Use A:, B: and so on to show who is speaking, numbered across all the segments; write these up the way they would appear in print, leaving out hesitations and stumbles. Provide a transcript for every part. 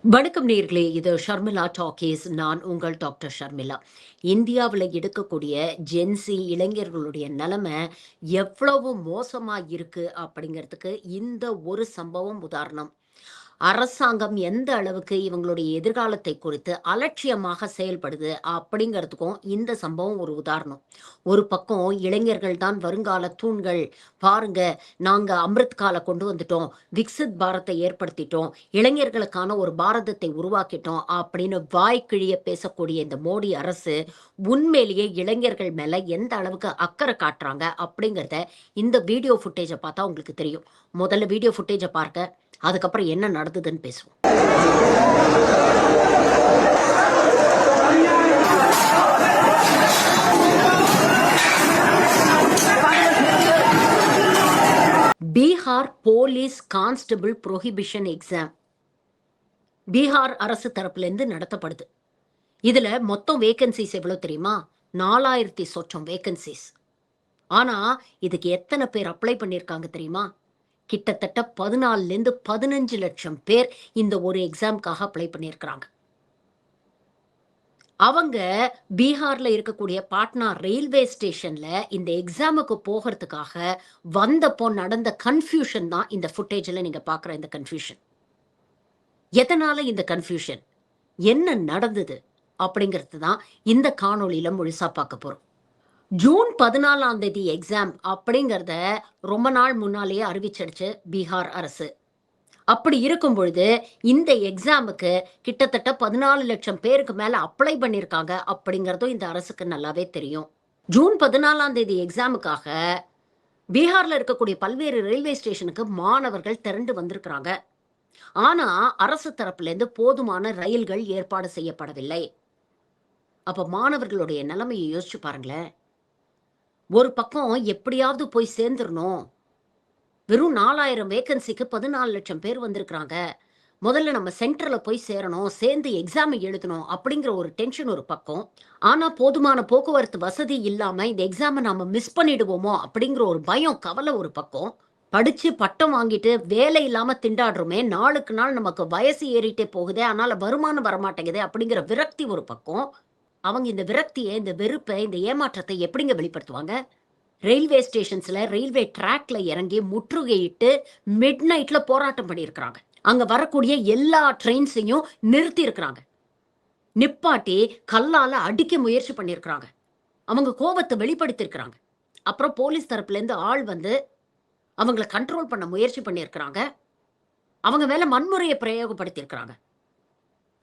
A: வணக்கம் நேர்களே, இது ஷர்மிளா டாக்கீஸ். நான் உங்கள் டாக்டர் ஷர்மிளா. இந்தியாவில் எடுக்கக்கூடிய ஜென்சி இளைஞர்களுடைய நிலைமை எவ்வளவு மோசமா இருக்கு அப்படிங்கிறதுக்கு இந்த ஒரு சம்பவம் உதாரணம். அரசாங்கம் எந்த அளவுக்கு இவங்களுடைய எதிர்காலத்தை குறித்து அலட்சியமாக செயல்படுது அப்படிங்கிறதுக்கும் இந்த சம்பவம் ஒரு உதாரணம். ஒரு பக்கம் இளைஞர்கள் தான் வருங்கால தூண்கள். பாருங்க, நாங்க அமிர்த் கால கொண்டு வந்துட்டோம், விக்சித் பாரத்தை ஏற்படுத்திட்டோம், இளைஞர்களுக்கான ஒரு பாரதத்தை உருவாக்கிட்டோம் அப்படின்னு வாய்க்கிழிய பேசக்கூடிய இந்த மோடி அரசு உண்மையிலேயே இளைஞர்கள் மேல எந்த அளவுக்கு அக்கறை காட்டுறாங்க அப்படிங்கிறத இந்த வீடியோ ஃபுட்டேஜை பார்த்தா உங்களுக்கு தெரியும். முதல்ல வீடியோ ஃபுட்டேஜை பார்க்க, அதுக்கப்புறம் என்ன நடந்ததுன்னு பேசுவோம். Bihar police constable prohibition exam Bihar அரசு தரப்புல இருந்து நடத்தப்படுது. இதுல மொத்தம் வேகன்சிஸ் எவ்வளவு தெரியுமா? 4000 சொச்சம் வேகன்சிஸ். ஆனா இதுக்கு எத்தனை பேர் அப்ளை பண்ணிருக்காங்க தெரியுமா? கிட்டத்தட்ட 14லேருந்து 15 லட்சம் பேர் இந்த ஒரு எக்ஸாம்காக அப்ளை பண்ணியிருக்கிறாங்க. அவங்க பீகார்ல இருக்கக்கூடிய பாட்னா ரயில்வே ஸ்டேஷன்ல இந்த எக்ஸாமுக்கு போகிறதுக்காக வந்தப்போ நடந்த கன்ஃபியூஷன் தான் இந்த ஃபுட்டேஜில் நீங்க பார்க்குற இந்த கன்ஃபியூஷன். எதனால இந்த கன்ஃபியூஷன், என்ன நடந்தது அப்படிங்கிறது தான் இந்த காணொளியில முழுசா பார்க்க போறோம். ஜூன் 14ஆம் தேதி எக்ஸாம் அப்படிங்கிறத ரொம்ப நாள் முன்னாலேயே அறிவிச்சிடுச்சு பீகார் அரசு. அப்படி இருக்கும் பொழுது இந்த எக்ஸாமுக்கு கிட்டத்தட்ட 14 லட்சம் பேருக்கு மேல அப்ளை பண்ணியிருக்காங்க அப்படிங்கிறதும் இந்த அரசுக்கு நல்லாவே தெரியும். ஜூன் 14ஆம் தேதி எக்ஸாமுக்காக பீகார்ல இருக்கக்கூடிய பல்வேறு ரயில்வே ஸ்டேஷனுக்கு மாணவர்கள் திரண்டு வந்திருக்கிறாங்க. ஆனா அரசு தரப்புல இருந்து போதுமான ரயில்கள் ஏற்பாடு செய்யப்படவில்லை. அப்ப மாணவர்களுடைய நிலைமையை யோசிச்சு பாருங்களேன். ஒரு பக்கம் எப்படியாவது போய் சேர்ந்துடணும், வெறும் 4000 வேகன்சிக்கு 14 லட்சம் பேர் வந்திருக்கிறாங்க, முதல்ல நம்ம சென்டர்ல போய் சேரணும், சேர்ந்து எக்ஸாம் எழுதணும் அப்படிங்கிற ஒரு டென்ஷன் ஒரு பக்கம். ஆனா போதுமான போக்குவரத்து வசதி இல்லாம இந்த எக்ஸாமை நாம மிஸ் பண்ணிடுவோமோ அப்படிங்கிற ஒரு பயம், கவலை ஒரு பக்கம். படிச்சு பட்டம் வாங்கிட்டு வேலை இல்லாம திண்டாடுறோமே, நாளுக்கு நாள் நமக்கு வயசு ஏறிட்டே போகுதே, அதனால வருமானம் வரமாட்டேங்குதே அப்படிங்கிற விரக்தி ஒரு பக்கம். அவங்க இந்த விரக்தியை, இந்த வெறுப்பை, இந்த ஏமாற்றத்தை எப்படிங்க வெளிப்படுத்துவாங்க? ரயில்வே ஸ்டேஷன்ஸ்ல ரயில்வே ட்ராக்ல இறங்கி முற்றுகையிட்டு மிட் நைட்ல போராட்டம் பண்ணியிருக்கிறாங்க. அங்க வரக்கூடிய எல்லா ட்ரெயின்ஸையும் நிறுத்தி இருக்கிறாங்க. நிப்பாட்டி கல்லால அடிக்க முயற்சி பண்ணியிருக்கிறாங்க. அவங்க கோபத்தை வெளிப்படுத்தி இருக்கிறாங்க. அப்புறம் போலீஸ் தரப்புல இருந்து ஆள் வந்து அவங்களை கண்ட்ரோல் பண்ண முயற்சி பண்ணியிருக்கிறாங்க. அவங்க மேல வன்முறையை பிரயோகப்படுத்தி இருக்கிறாங்க.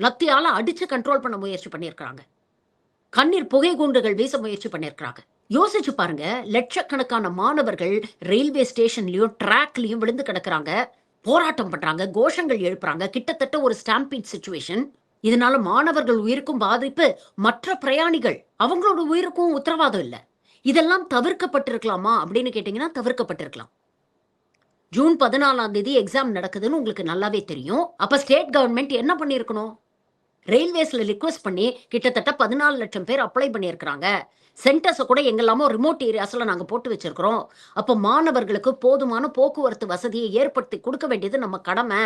A: லத்தியால அடிச்சு கண்ட்ரோல் பண்ண முயற்சி பண்ணியிருக்கிறாங்க. கண்ணீர் புகை குண்டுகள் வீச முயற்சி பண்ணியிருக்கிறாங்க. யோசிச்சு பாருங்க, லட்சக்கணக்கான மாணவர்கள் ரயில்வே ஸ்டேஷன்லயும் ட்ராக்லயும் விழுந்து கிடக்குறாங்க, போராட்டம் பண்றாங்க, கோஷங்கள் எழுப்புறாங்க. கிட்டத்தட்ட ஒரு ஸ்டாம்பீட் சிச்சுவேஷன். இதனால மாணவர்கள் உயிருக்கும் பாதிப்பு, மற்ற பிரயாணிகள் அவங்களோட உயிருக்கும் உத்தரவாதம் இல்லை. இதெல்லாம் தவிர்க்கப்பட்டிருக்கலாமா அப்படின்னு கேட்டீங்கன்னா தவிர்க்கப்பட்டிருக்கலாம். ஜூன் 14ஆம் தேதி எக்ஸாம் நடக்குதுன்னு உங்களுக்கு நல்லாவே தெரியும். அப்ப ஸ்டேட் கவர்மெண்ட் என்ன பண்ணிருக்கணும்? ரயில்வேஸ்ல ரிக்வெஸ்ட் பண்ணி கிட்டத்தட்ட 14 லட்சம் பேர் அப்ளை பண்ணியிருக்கிறாங்க. சென்டர்ஸை கூட எங்கெல்லாமோ ரிமோட் ஏரியாஸ்ல நாங்க போட்டு வச்சிருக்கிறோம். அப்போ மாணவர்களுக்கு போதுமான போக்குவரத்து வசதியை ஏற்படுத்தி கொடுக்க வேண்டியது நம்ம கடமை.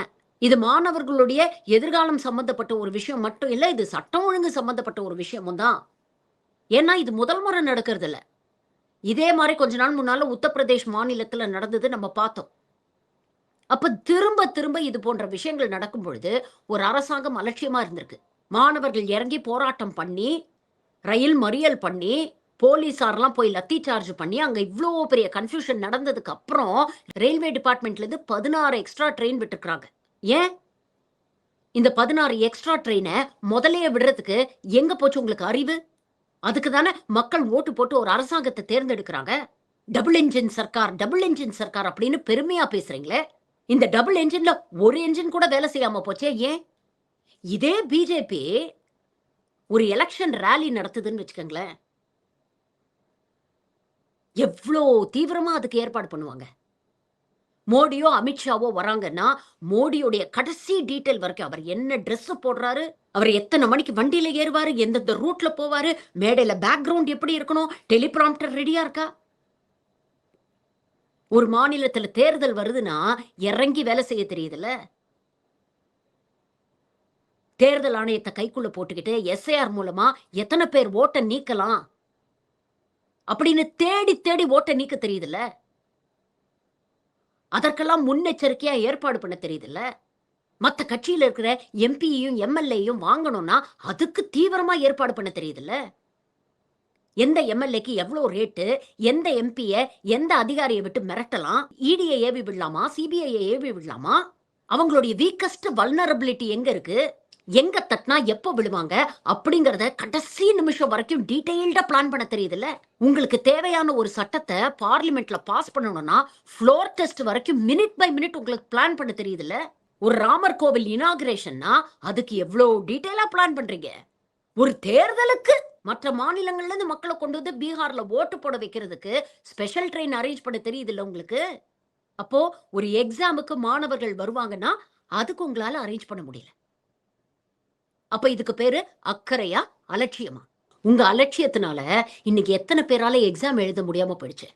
A: இது மாணவர்களுடைய எதிர்காலம் சம்பந்தப்பட்ட ஒரு விஷயம் மட்டும் இல்ல, இது சட்டம் ஒழுங்கு சம்பந்தப்பட்ட ஒரு விஷயமும் தான். ஏன்னா இது முதல் முறை நடக்கிறது இல்ல. இதே மாதிரி கொஞ்ச நாள் முன்னால உத்தரப்பிரதேஷ் மாநிலத்துல நடந்தது, நம்ம பார்த்தோம். அப்ப திரும்ப திரும்ப இது போன்ற விஷயங்கள் நடக்கும் பொழுது ஒரு அரசாங்கம் அலட்சியமா இருந்திருக்கு. மாணவர்கள் இறங்கி போராட்டம் பண்ணி, ரயில் மறியல் பண்ணி, போலீசார்லாம் போய் லத்தி சார்ஜ் பண்ணி, அங்க இவ்ளோ பெரிய கன்ஃபியூஷன் நடந்ததுக்கு அப்புறம் ரயில்வே டிபார்ட்மெண்ட்ல இருந்து 16 எக்ஸ்ட்ரா ட்ரெயின் விட்டுருக்காங்க. ஏன்? இந்த 16 எக்ஸ்ட்ரா ட்ரெயினை முதலையே விடுறதுக்கு எங்க போச்சு உங்களுக்கு அறிவு? அதுக்கு தானே மக்கள் ஓட்டு போட்டு ஒரு அரசாங்கத்தை தேர்ந்தெடுக்கிறாங்க. டபுள் என்ஜின் சர்க்கார், டபுள் என்ஜின் சர்க்கார் அப்படின்னு பெருமையா பேசுறீங்களே. இந்த டபுள் என்ஜின்ல ஒரு என்ஜின் கூட வேலை செய்யாம போச்சே, ஏன்? இதே பிஜேபி ஒரு எலெக்ஷன் ரேலி நடத்துதுன்னு வச்சுக்கோங்களேன், எவ்வளோ தீவிரமா அதுக்கு ஏற்பாடு பண்ணுவாங்க. மோடியோ அமித்ஷாவோ வராங்கன்னா மோடியோடைய கடைசி டீட்டெயில் வரைக்கும், அவர் என்ன ட்ரெஸ் போடுறாரு, அவர் எத்தனை மணிக்கு வண்டியில ஏறுவாரு, எந்தெந்த ரூட்ல போவாரு, மேடையில பேக்ரவுண்ட் எப்படி இருக்கணும், டெலிபிராம்டர் ரெடியா இருக்கா. ஒரு மாநிலத்துல தேர்தல் வருதுன்னா இறங்கி வேலை செய்ய தெரியுதுல்ல. தேர்தல் ஆணையத்தை கைக்குள்ள போட்டுக்கிட்டு எஸ்ஐஆர் மூலமா எத்தனை பேர் ஓட்டை நீக்கலாம் அப்படின்னு தேடி தேடி ஓட்டை நீக்க தெரியுதுல்ல. அதற்கெல்லாம் முன்னெச்சரிக்கையா ஏற்பாடு பண்ண தெரியுதுல்ல. மத்த கட்சியில இருக்கிற எம்பியையும் எம்எல்ஏயும் வாங்கணும்னா அதுக்கு தீவிரமா ஏற்பாடு பண்ண தெரியுதுல்ல. எந்த எம்எல்ஏக்கு எவ்வளவு ரேட்டு, எந்த எம்பிய எந்த அதிகாரியை விட்டு மிரட்டலாம், இடியை ஏவி விடலாமா, சிபிஐ ஏவி விடலாமா, அவங்களுடைய வீக்கஸ்ட் வல்னரபிலிட்டி எங்க இருக்கு, எங்க தட்டினா எப்போ விழுவாங்க அப்படிங்கறத கடைசி நிமிஷம் வரைக்கும் டீடைல்டா பிளான் பண்ண தெரியுதுல்ல. உங்களுக்கு தேவையான ஒரு சட்டத்தை பார்லிமெண்ட்ல பாஸ் பண்ணணும்னா ஃப்ளோர் டெஸ்ட் வரைக்கும் மினிட் பை மினிட் உங்களுக்கு பிளான் பண்ண தெரியுதுல்ல. ஒரு ராமர் கோவில் இனாகிரேஷன்னா அதுக்கு எவ்வளவு டீடைலா பிளான் பண்றீங்க. ஒரு தேர்தலுக்கு மற்ற மாநிலங்கள்ல இருந்து மக்களை கொண்டு வந்து பீகார்ல ஓட்டு போட வைக்கிறதுக்கு ஸ்பெஷல் ட்ரெயின் அரேஞ்ச் பண்ண தெரியுது இல்ல உங்களுக்கு. அப்போ ஒரு எக்ஸாமுக்கு மாணவர்கள் வருவாங்கன்னா அதுக்கு உங்களால அரேஞ்ச் பண்ண முடியல. அப்ப இதுக்கு பேரு அக்கறையா அலட்சியமா? உங்க அலட்சியத்தினால இன்னைக்கு எத்தனை பேரால எக்ஸாம் எழுத முடியாம போயிடுச்சு.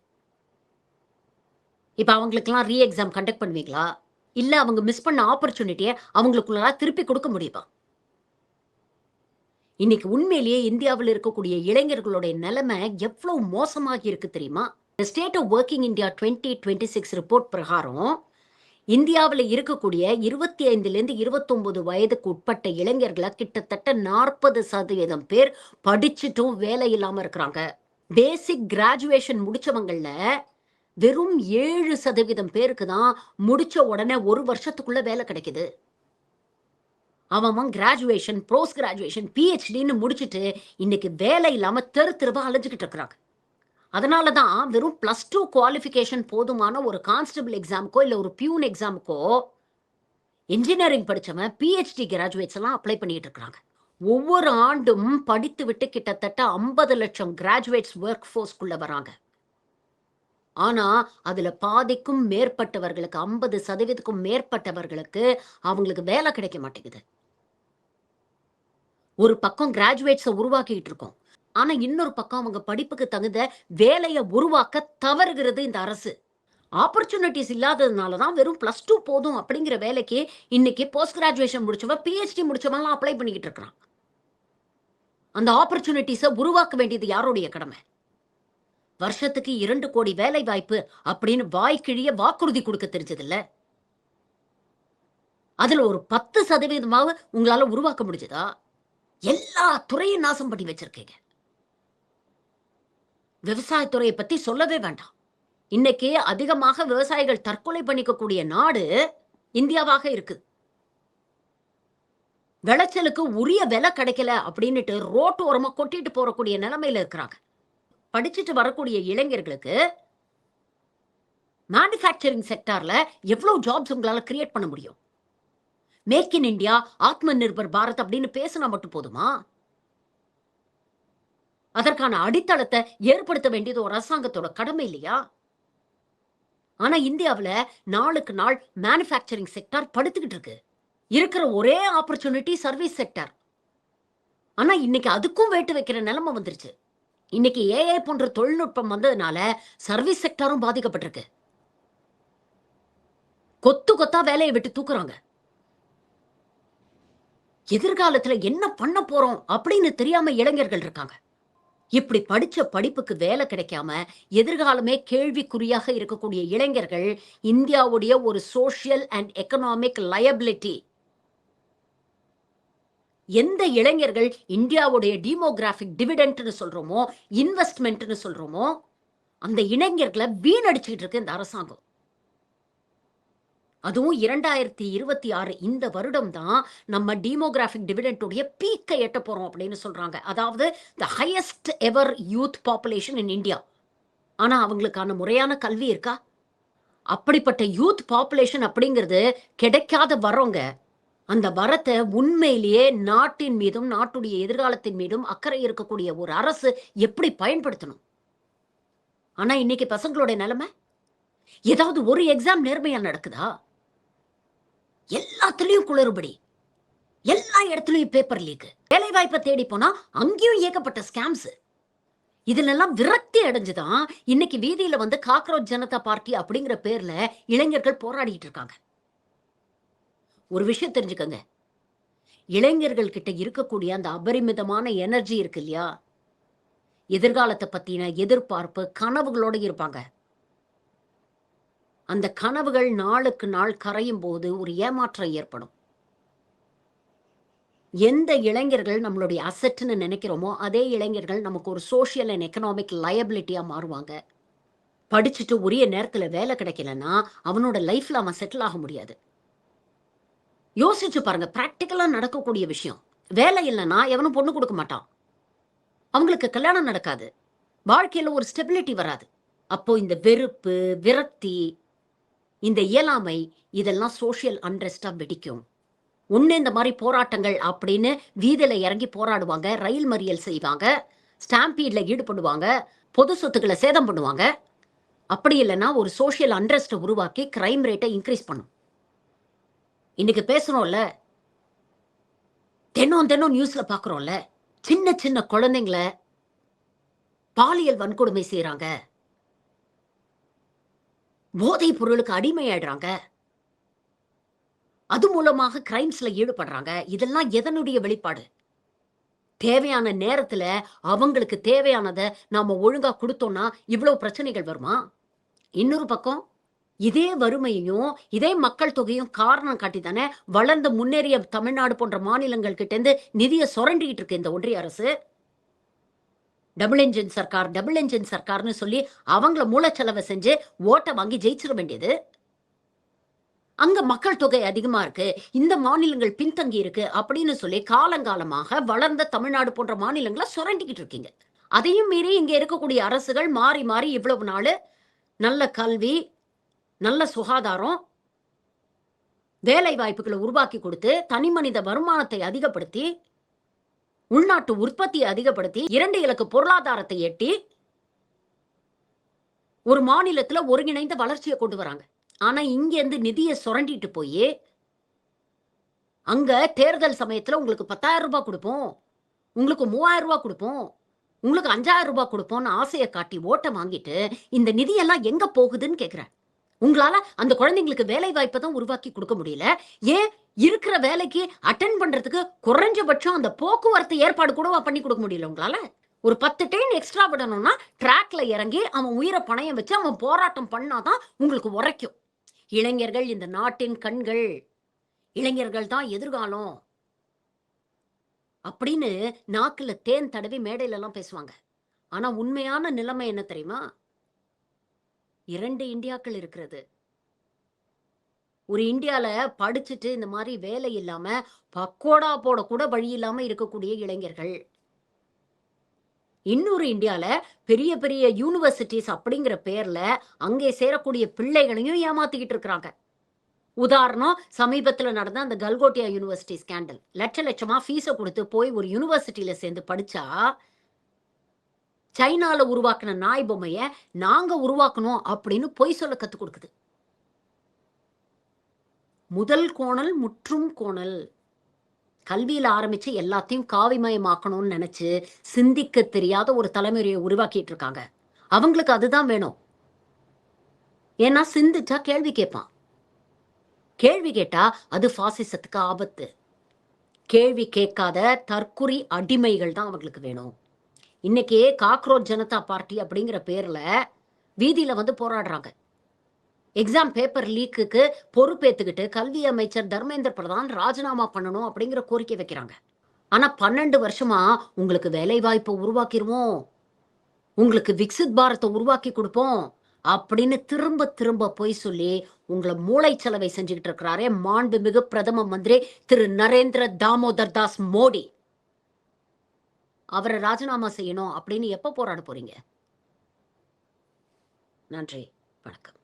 A: இப்ப அவங்களுக்கெல்லாம் ரீ எக்ஸாம் கண்டக்ட் பண்ணுவீங்களா? இல்ல அவங்க மிஸ் பண்ண ஆப்பர்ச்சுனிட்டியை அவங்களுக்குள்ள திருப்பி கொடுக்க முடியுமா? இன்னைக்கு உண்மையிலேயே இந்தியாவில் இருக்கக்கூடிய இளைஞர்களுடைய நிலைமை எவ்வளவு மோசமாகி இருக்கு தெரியுமா? State of working India 2026 report பிரகாரம் இந்தியாவில் இருக்கக்கூடிய 25லேருந்து 29 வயதுக்கு உட்பட்ட இளைஞர்களை கிட்டத்தட்ட 40% பேர் படிச்சுட்டும் வேலை இல்லாம இருக்கிறாங்க. பேசிக் கிராஜுவேஷன் முடிச்சவங்கள்ல வெறும் 7% பேருக்கு தான் முடிச்ச உடனே ஒரு வருஷத்துக்குள்ள வேலை கிடைக்குது. அவன் கிராஜுவேஷன், போஸ்ட் கிராஜுவேஷன், பிஹெச்டின்னு முடிச்சுட்டு இன்னைக்கு வேலை இல்லாம தெரு தெருவா அலைஞ்சுக்கிட்டு இருக்கிறாங்க. அதனாலதான் வெறும் +2 குவாலிஃபிகேஷன் போதுமான ஒரு கான்ஸ்டபிள் எக்ஸாமுக்கோ இல்ல ஒரு பியூன் எக்ஸாமுக்கோ இன்ஜினியரிங் படிச்சவன் பிஹெச்டி கிராஜுவேட்ஸ் எல்லாம் அப்ளை பண்ணிட்டு இருக்காங்க. ஒவ்வொரு ஆண்டும் படித்து விட்டு கிட்டத்தட்ட 50 லட்சம் கிராஜுவேட்ஸ் ஒர்க் ஃபோர்ஸ்க்குள்ள வராங்க. ஆனா அதுல பாதிக்கும் மேற்பட்டவர்களுக்கு, 50%க்கும் மேற்பட்டவர்களுக்கு அவங்களுக்கு வேலை கிடைக்க மாட்டேங்குது. ஒரு பக்கம் கிராஜுவேட்ஸை உருவாக்கிட்டு இருக்கோம், ஆனா இன்னொரு பக்கம் அவங்க படிப்புக்கு தகுந்த வேலையை உருவாக்க தவறுகிறது இந்த அரசு. ஆப்பர்ச்சுனிட்டிஸ் இல்லாததுனாலதான் வெறும் +2 போதும் அப்படிங்கிற வேலைக்கு இன்னைக்கு போஸ்ட் கிராஜுவேஷன் முடிச்சவன், பிஹெச்டி முடிச்சவன் அப்ளை பண்ணிக்கிட்டு இருக்கான். அந்த ஆப்பர்ச்சுனிட்டிஸை உருவாக்க வேண்டியது யாருடைய கடமை? வருஷத்துக்கு 2 கோடி வேலை வாய்ப்பு அப்படின்னு வாய்க்கிழிய வாக்குறுதி கொடுக்க தெரிஞ்சது இல்ல. அதுல ஒரு 10% உங்களால உருவாக்க முடிஞ்சதா? எல்லா துறையும் நாசம் பண்ணி வச்சிருக்கீங்க. விவசாயத்துறையை பத்தி சொல்லவே வேண்டாம். இன்னைக்கு அதிகமாக விவசாயிகள் தற்கொலை பண்ணிக்கக்கூடிய நாடு இந்தியாவாக இருக்கு. விளைச்சலுக்கு உரிய விலை கிடைக்கல அப்படின்னுட்டு ரோட்டு ஓரமா கொட்டிட்டு போறக்கூடிய நிலைமையில இருக்கிறாங்க. படிச்சுட்டு வரக்கூடிய இளைஞர்களுக்கு மேனுஃபேக்சரிங் செக்டார்ல எவ்வளவு ஜாப்ஸ் உங்களால கிரியேட் பண்ண முடியும்? மேக் இன் இந்தியா, ஆத்ம நிர்பர் பாரத் அப்படின்னு பேசினா மட்டும் போதுமா? அதற்கான அடித்தளத்தை ஏற்படுத்த வேண்டியது ஒரு அரசாங்கத்தோட கடமை இல்லையா? ஆனா இந்தியாவில் நாளுக்கு நாள் மேனுஃபேக்சரிங் செக்டார் படுத்துக்கிட்டு இருக்கு. இருக்கிற ஒரே ஆப்பர்ச்சுனிட்டி சர்வீஸ் செக்டார். ஆனா இன்னைக்கு அதுக்கும் வேட்டு வைக்கிற நிலைமை வந்துருச்சு. இன்னைக்கு ஏஐ போன்ற தொழில்நுட்பம் வந்ததுனால சர்வீஸ் செக்டாரும் பாதிக்கப்பட்டிருக்கு. கொத்து கொத்தா வேலையை விட்டு தூக்குறாங்க. எதிர்காலத்துல என்ன பண்ண போறோம் அப்படின்னு தெரியாம இளைஞர்கள் இருக்காங்க. இப்படி படிச்ச படிப்புக்கு வேலை கிடைக்காம எதிர்காலமே கேள்விக்குறியாக இருக்கக்கூடிய இளைஞர்கள் இந்தியாவுடைய ஒரு சோசியல் அண்ட் எக்கனாமிக் லயபிலிட்டி. எந்த இளைஞர்கள் இந்தியாவுடைய டெமோகிராபிக் டிவிடெண்ட்னு சொல்றோமோ, இன்வெஸ்ட்மெண்ட்னு சொல்றோமோ, அந்த இளைஞர்களை வீணடிச்சுக்கிட்டு இருக்கு இந்த அரசாங்கம். அதுவும் 2026 இந்த வருடம் தான் நம்ம டெமோகிராபிக் டிவிடெண்டுடைய பீக்கை எட்ட போறோம் அப்படின்னு சொல்றாங்க. அதாவது the highest ever youth population in India. ஆனா அவங்களுக்கான முறையான கல்வி இருக்கா? அப்படிப்பட்ட யூத் பாப்புலேஷன் அப்படிங்கிறது கிடைக்காத வரோங்க. அந்த வரத்தை உண்மையிலேயே நாட்டின் மீதும் நாட்டுடைய எதிர்காலத்தின் மீதும் அக்கறை இருக்கக்கூடிய ஒரு அரசு எப்படி பயன்படுத்தணும்? ஆனா இன்னைக்கு பசங்களுடைய நிலைமை, ஏதாவது ஒரு எக்ஸாம் நேர்மையா நடக்குதா? எல்லாத்துலயும் குளறுபடி, எல்லா இடத்துலயும் பேப்பர் லீக். வேலை வாய்ப்பை தேடி போனா அங்கேயும் ஏகப்பட்ட ஸ்கேம்ஸ். இதுல எல்லாம் விரக்தி அடைஞ்சுதான் இன்னைக்கு வீதியில வந்து காக்ரோச் ஜனதா பார்ட்டி அப்படிங்கிற பேர்ல இளைஞர்கள் போராடிட்டு இருக்காங்க. ஒரு விஷயம் தெரிஞ்சுக்கங்க, இளைஞர்கள் கிட்ட இருக்கக்கூடிய அந்த அபரிமிதமான எனர்ஜி இருக்கு இல்லையா? எதிர்காலத்த பத்தின எதிர்பார்ப்பு, கனவுகளோட இருப்பாங்க. அந்த கனவுகள் நாளுக்கு நாள் கரையும்போது ஒரு ஏமாற்றம் ஏற்படும். எந்த இளைஞர்கள் நம்மளுடைய அசெட்ன்னு நினைக்கிறோமோ, அதே இளைஞர்கள் நமக்கு ஒரு சோசியல் அண்ட் எக்கனாமிக் லயபிலிட்டியா மாறுவாங்க. படிச்சுட்டு உரிய நேரத்துல வேலை கிடைக்கலன்னா, அவனோட லைஃப்ல அவன் செட்டில் ஆக முடியாது. யோசிச்சு பாருங்க. பிராக்டிகலா நடக்கக்கூடிய விஷயம். வேலை இல்லன்னா எவனும் பொண்ணு குடுக்க மாட்டான். அவங்களுக்கு கல்யாணம் நடக்காது. வாழ்க்கையில ஒரு ஸ்டெபிலிட்டி வராது. அப்போ இந்த வெறுப்பு, விரக்தி, இந்த இயலாமை இதெல்லாம் சோசியல் அன்ரெஸ்ட்டா வெடிக்கும். ஒண்ணு இந்த மாரி போராட்டங்கள் அப்படின்னு வீதியில இறங்கி போராடுவாங்க. ரயில் மறியல் செய்வாங்க. ஸ்டாம்பீட்ல ஈடுபடுவாங்க. பொது சொத்துக்கள சேதம் பண்ணுவாங்க. அப்படி இல்லன்னா ஒரு சோசியல் அன்ரெஸ்ட்ட உருவாக்கி கிரைம் ரேட்ட இன்கிரீஸ் பண்ணும். இன்னைக்கு பேசுறோம்ல, தினம் தினம் நியூஸ்ல பார்க்குறோம்ல. சின்ன சின்ன குழந்தைங்கள பாலியல் வன்கொடுமை செய்றாங்க. போதைப் பொருளுக்கு அடிமையாயிடுறாங்க. அது மூலமாக கிரைம்ஸ்ல ஈடுபடுறாங்க. இதெல்லாம் எதனுடைய வெளிப்பாடு? தேவையான நேரத்துல அவங்களுக்கு தேவையானத நாம ஒழுங்கா குடுத்தோம்னா, இவ்ளோ பிரச்சனைகள் வருமா? இன்னொரு பக்கம், இதே வறுமையையும், இதே மக்கள் தொகையும் காரணம் காட்டி தானே வளர்ந்து முன்னேறிய தமிழ்நாடு போன்ற மாநிலங்கள் கிட்டேருந்து நிதிய சுரண்டிக்கிட்டு இருக்கு இந்த ஒன்றிய அரசு. டபுள் என்ஜின் சர்க்கார், டபுள் என்ஜின் சர்க்கார்ன்னு சொல்லி அவங்கள மூலச்செலவ செஞ்சு ஓட்ட வாங்கி ஜெயிச்சிட வேண்டியது. அங்க மக்கள் தொகை அதிகமா இருக்கு. இந்த மாநிலங்கள் பின்தங்கி இருக்கு அப்படின்னு சொல்லி காலங்காலமாக வளர்ந்த தமிழ்நாடு போன்ற மாநிலங்கள சுரண்டிக்கிட்டு இருக்கீங்க. அதையும் மீறி இங்க இருக்கக்கூடிய அரசுகள் மாறி, மாறி இவ்வளவு நாளு நல்ல கல்வி, நல்ல சுகாதாரம், வேலை வாய்ப்புகள உருவாக்கி குடுத்து, தனிமனித வருமானத்தை அதிகப்படுத்தி, உள்நாட்டு உற்பத்தியை அதிகப்படுத்தி, 2 இலக்க பொருளாதாரத்தை எட்டி, ஒரு மாநிலத்தில ஒருங்கிணைந்த வளர்ச்சிய கொண்டு வராங்க. ஆனா இங்கேருந்து நிதிய சுரண்டிட்டு போயி, அங்க தேர்தல் சமயத்துல உங்களுக்கு ரூ. 10,000 குடுப்போம். உங்களுக்கு ரூ. 3,000 குடுப்போம். உங்களுக்கு ரூ. 5,000 குடுப்போம்ன்னு ஆசைய காட்டி ஓட்ட வாங்கிட்டு, இந்த நிதியெல்லாம் எங்க போகுதுன்னு கேட்கிறேன். உங்களால அந்த குழந்தைங்களுக்கு வேலை வாய்ப்ப தான் உருவாக்கி குடுக்க முடியல. ஏன் இருக்கிற வேலைக்கு அட்டெண்ட் பண்றதுக்கு குறைஞ்சபட்சம் அந்த போக்குவரத்து ஏற்பாடு கூடவா பண்ணி குடுக்க முடியல உங்களால? ஒரு 10 ட்ரெயின் எக்ஸ்ட்ரா விடணும்னா, ட்ராக்ல இறங்கி அவன் உயிர பணயம் வச்சு அவன் போராட்டம் பண்ணா தான் உங்களுக்கு உரைக்கும். இளைஞர்கள் இந்த நாட்டின் கண்கள். இளைஞர்கள் தான் எதிர்காலம். அப்படின்னு நாக்குல தேன் தடவி மேடையிலலாம் பேசுவாங்க. ஆனா உண்மையான நிலைமை என்ன தெரியுமா? 2 இந்தியாக்கள் இருக்கிறது. ஒரு இந்தியால படிச்சுட்டு இந்த மாரி வேலை இல்லாம, பக்கோடா போட கூட வழி இல்லாம இருக்கக்கூடிய இளைஞர்கள். இன்னொரு இந்தியால பெரிய பெரிய யூனிவர்சிட்டீஸ் அப்படிங்கிற பேர்ல, அங்கே சேரக்கூடிய பிள்ளைகளையும் ஏமாத்திக்கிட்டு இருக்கிறாங்க. உதாரணம், சமீபத்தில நடந்த அந்த கல்கோட்டியா யூனிவர்சிட்டி ஸ்கேண்டல். லட்ச லட்சமா ஃபீஸ குடுத்து போய் ஒரு யூனிவர்சிட்டில சேர்ந்து படிச்சா, சைனால உருவாக்குன நாய் பொம்மைய நாங்க உருவாக்குனோம் அப்படின்னு பொய் சொல்ல கத்துக் குடுக்குது. முதல் கோணல் முற்றும் கோணல். கல்வியில ஆரம்பிச்சு எல்லாத்தையும் காவிமயமாக்கணும்னு நெனச்சு, சிந்திக்க தெரியாத ஒரு தலைமுறைய உருவாக்கிட்டு இருக்காங்க. அவங்களுக்கு அதுதான் வேணும். ஏன்னா சிந்திச்சா கேள்வி கேட்பான். கேள்வி கேட்டா அது பாசிசத்துக்கு ஆபத்து. கேள்வி கேட்காத தற்குறி அடிமைகள் தான் அவங்களுக்கு வேணும். இன்னைக்கு காக்ரோச் ஜனதா பார்ட்டி அப்படிங்கிற பேர்ல வீதியில வந்து போராடுறாங்க. எக்ஸாம் பேப்பர் லீக்குக்கு பொறுப்பேத்துக்கிட்டு கல்வி அமைச்சர் தர்மேந்திர பிரதான் ராஜினாமா பண்ணணும் அப்படிங்கிற கோரிக்கை வைக்கிறாங்க. ஆனா 12 வருஷமா உங்களுக்கு வேலை வாய்ப்பை உருவாக்கிருவோம். உங்களுக்கு விக்சித் பாரத்தை உருவாக்கி குடுப்போம். அப்படின்னு திரும்ப திரும்ப பொய் சொல்லி உங்கள மூளைச்சலவை செஞ்சுகிட்டு இருக்கிறாரே மாண்புமிகு பிரதம மந்திரி திரு நரேந்திர தாமோதர் தாஸ் மோடி. அவர ராஜினாமா செய்யணும் அப்படின்னு எப்ப போராட போறீங்க? நன்றி. வணக்கம்.